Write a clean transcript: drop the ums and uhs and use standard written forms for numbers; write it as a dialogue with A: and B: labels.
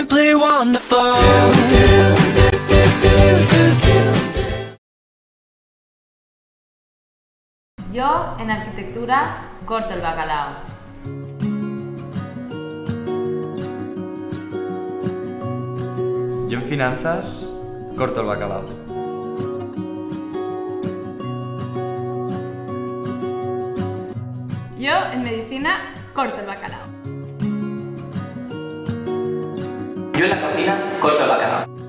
A: simply wonderful.
B: Yo, en arquitectura, corto el bacalao.
C: Yo en finanzas corto el bacalao.
D: Yo, en medicina, corto el bacalao.
E: Yo en la cocina corto el bacalao.